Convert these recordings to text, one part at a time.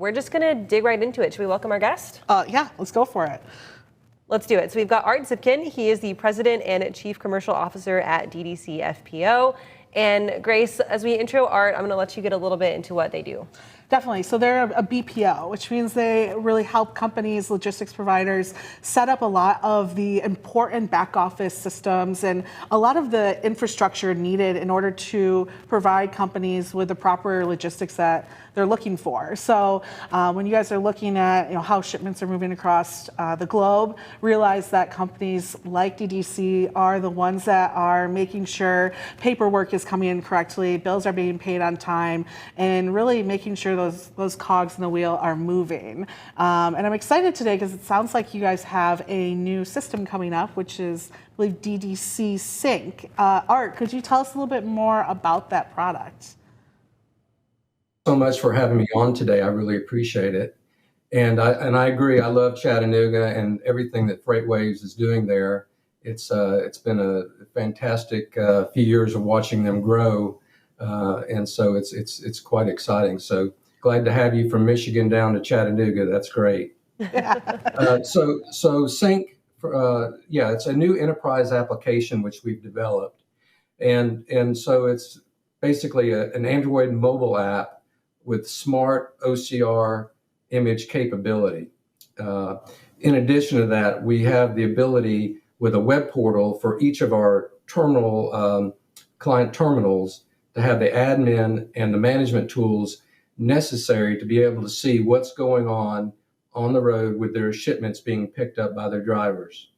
we're just going to dig right into it. Should we welcome our guest? Yeah, let's go for it. Let's do it. So we've got Art Zipkin. He is the president and chief commercial officer at DDC FPO. And Grace, as we intro Art, I'm going to let you get a little bit into what they do. Definitely. So they're a BPO, which means they really help companies, logistics providers, set up a lot of the important back office systems and a lot of the infrastructure needed in order to provide companies with the proper logistics that they're looking for. So when you guys are looking at how shipments are moving across the globe, realize that companies like DDC are the ones that are making sure paperwork is coming in correctly, bills are being paid on time, and really making sure those cogs in the wheel are moving. And I'm excited today because it sounds like you guys have a new system coming up, which is, I believe, DDC Sync. Art, could you tell us a little bit more about that product? So much for having me on today. I really appreciate it. And I agree. I love Chattanooga and everything that Freightwaves is doing there. It's been a fantastic few years of watching them grow. And so it's quite exciting. So glad to have you from Michigan down to Chattanooga. That's great. So Sync, it's a new enterprise application which we've developed. And so it's basically an Android mobile app with smart OCR image capability. In addition to that, we have the ability with a web portal for each of our client terminals to have the admin and the management tools necessary to be able to see what's going on the road with their shipments being picked up by their drivers.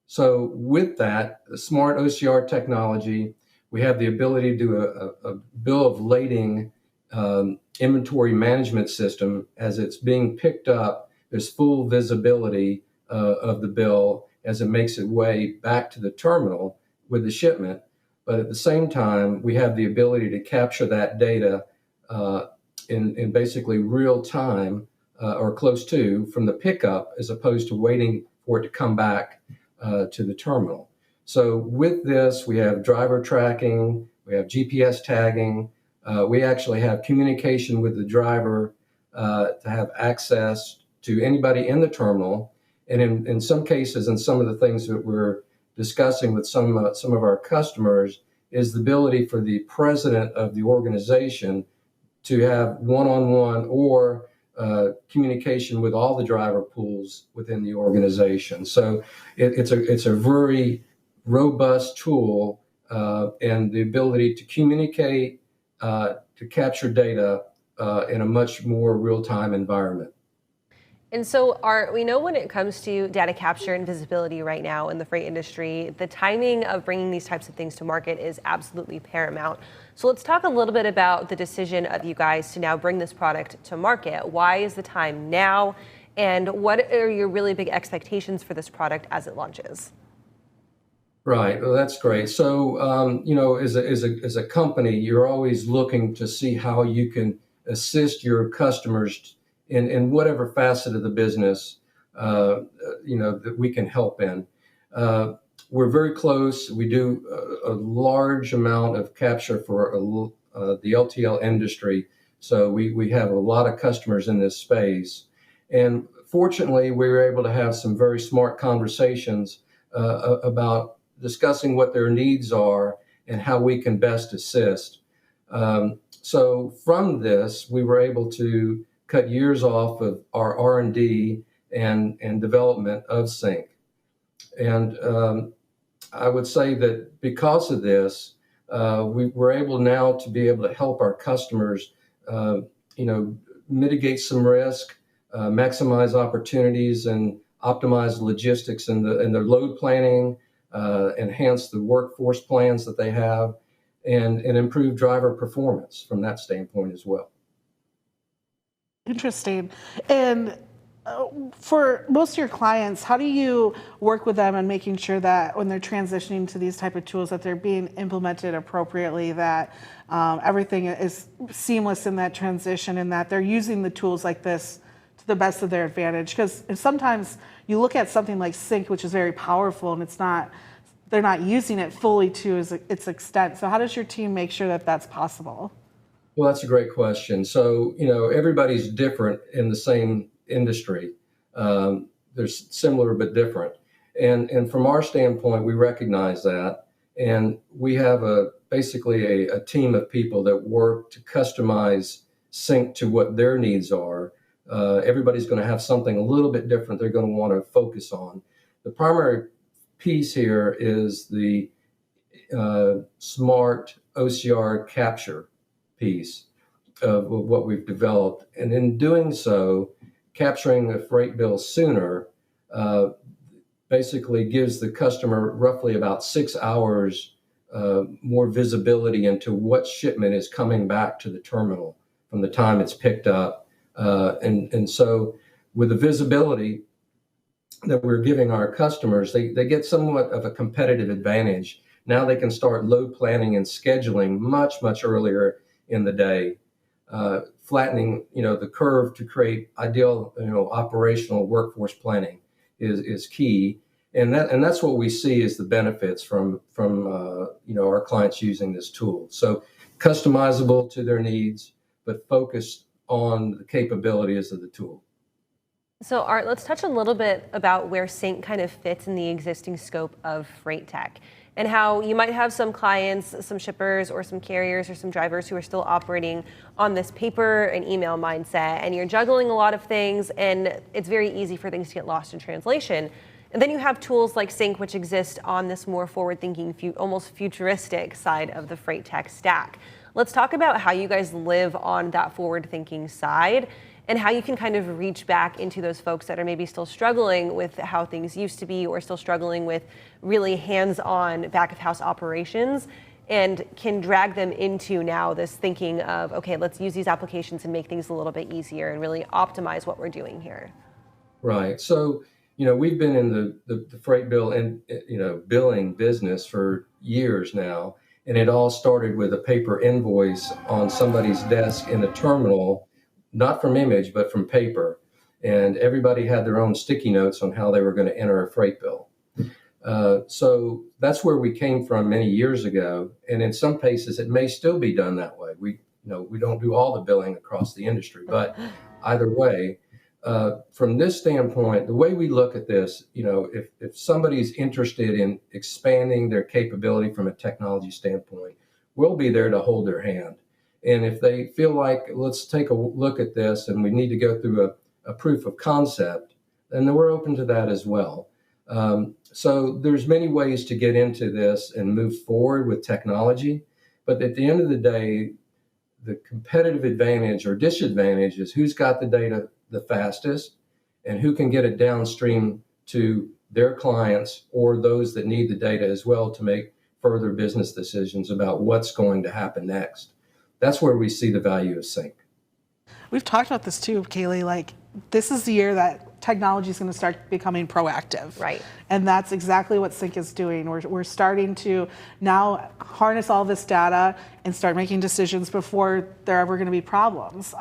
So with that, the smart OCR technology, we have the ability to do a bill of lading inventory management system. As it's being picked up, there's full visibility of the bill as it makes its way back to the terminal with the shipment. But at the same time, we have the ability to capture that data in basically real time or close to from the pickup, as opposed to waiting for it to come back to the terminal. So with this, we have driver tracking, we have GPS tagging, we actually have communication with the driver to have access to anybody in the terminal. And in some cases, and some of the things that we're discussing with some of our customers, is the ability for the president of the organization to have one-on-one or communication with all the driver pools within the organization. So it's a very robust tool and the ability to communicate, to capture data in a much more real-time environment. And so, Art, we know when it comes to data capture and visibility right now in the freight industry, the timing of bringing these types of things to market is absolutely paramount. So let's talk a little bit about the decision of you guys to now bring this product to market. Why is the time now? And what are your really big expectations for this product as it launches? Right. Well, that's great. So, as a company, you're always looking to see how you can assist your customers in whatever facet of the business, that we can help in. We're very close. We do a large amount of capture for the LTL industry. So we have a lot of customers in this space. And fortunately, we were able to have some very smart conversations about discussing what their needs are and how we can best assist. So from this, we were able to cut years off of our R&D and development of Sync. And I would say that because of this, we were able now to be able to help our customers, mitigate some risk, maximize opportunities, and optimize logistics in their load planning, enhance the workforce plans that they have, and improve driver performance from that standpoint as well. Interesting. And for most of your clients, how do you work with them on making sure that when they're transitioning to these type of tools that they're being implemented appropriately, that everything is seamless in that transition and that they're using the tools like this to the best of their advantage? Because sometimes you look at something like Sync, which is very powerful, and they're not using it fully to its extent. So how does your team make sure that that's possible? Well, that's a great question. So, everybody's different in the same industry. There's similar but different. And from our standpoint, we recognize that. And we have basically a team of people that work to customize Sync to what their needs are. Everybody's going to have something a little bit different they're going to want to focus on. The primary piece here is the smart OCR capture piece of what we've developed. And in doing so, capturing the freight bill sooner basically gives the customer roughly about 6 hours more visibility into what shipment is coming back to the terminal from the time it's picked up. And so with the visibility that we're giving our customers, they get somewhat of a competitive advantage. Now they can start load planning and scheduling much, much earlier in the day, flattening, the curve to create ideal, operational workforce planning is key. And that's what we see as the benefits from our clients using this tool. So customizable to their needs, but focused on the capabilities of the tool. So Art, let's touch a little bit about where Sync kind of fits in the existing scope of freight tech, and how you might have some clients, some shippers or some carriers or some drivers who are still operating on this paper and email mindset, and you're juggling a lot of things, and it's very easy for things to get lost in translation. And then you have tools like Sync, which exist on this more forward-thinking, almost futuristic side of the freight tech stack. Let's talk about how you guys live on that forward-thinking side, and how you can kind of reach back into those folks that are maybe still struggling with how things used to be, or still struggling with really hands-on back-of-house operations, and can drag them into now this thinking of, okay, let's use these applications and make things a little bit easier and really optimize what we're doing here. Right. So, we've been in the freight bill and, billing business for years now. And it all started with a paper invoice on somebody's desk in a terminal, not from image, but from paper. And everybody had their own sticky notes on how they were going to enter a freight bill. So that's where we came from many years ago. And in some cases, it may still be done that way. We don't do all the billing across the industry, but either way, from this standpoint, the way we look at this, if somebody's interested in expanding their capability from a technology standpoint, we'll be there to hold their hand. And if they feel like, let's take a look at this and we need to go through a proof of concept, then we're open to that as well. So there's many ways to get into this and move forward with technology. But at the end of the day, the competitive advantage or disadvantage is who's got the data the fastest and who can get it downstream to their clients or those that need the data as well to make further business decisions about what's going to happen next. That's where we see the value of Sync. We've talked about this too, Kaylee, like this is the year that technology is going to start becoming proactive. Right. And that's exactly what Sync is doing. We're starting to now harness all this data and start making decisions before there are ever going to be problems.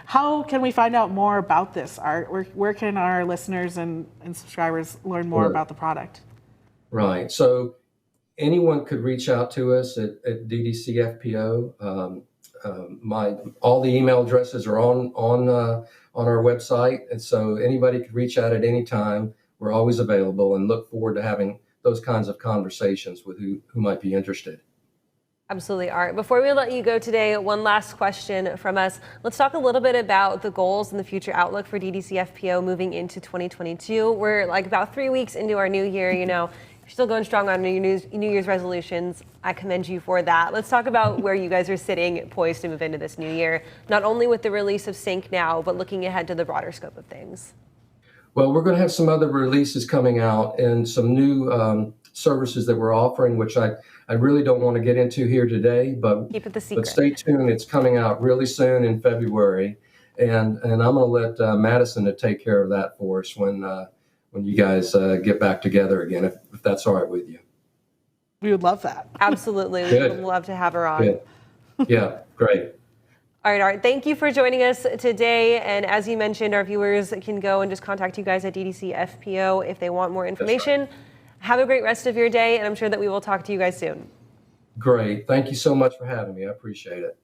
How can we find out more about this, Art? Where can our listeners and subscribers learn more about the product? Right. So anyone could reach out to us at DDC FPO. All the email addresses are on our website, and so anybody could reach out at any time. We're always available, and look forward to having those kinds of conversations with who might be interested. Absolutely, Art. Before we let you go today, one last question from us. Let's talk a little bit about the goals and the future outlook for DDC FPO moving into 2022. We're like about 3 weeks into our new year, You're still going strong on New Year's resolutions. I commend you for that. Let's talk about where you guys are sitting poised to move into this new year, not only with the release of Sync now, but looking ahead to the broader scope of things. Well, we're going to have some other releases coming out and some new services that we're offering, which I really don't want to get into here today, but keep it the secret. But stay tuned. It's coming out really soon in February, and I'm going to let Madison to take care of that for us when you guys get back together again, if that's all right with you. We would love that. Absolutely. We would love to have her on. Good. Yeah, great. All right, Art, thank you for joining us today. And as you mentioned, our viewers can go and just contact you guys at DDC FPO if they want more information. Right. Have a great rest of your day, and I'm sure that we will talk to you guys soon. Great. Thank you so much for having me. I appreciate it.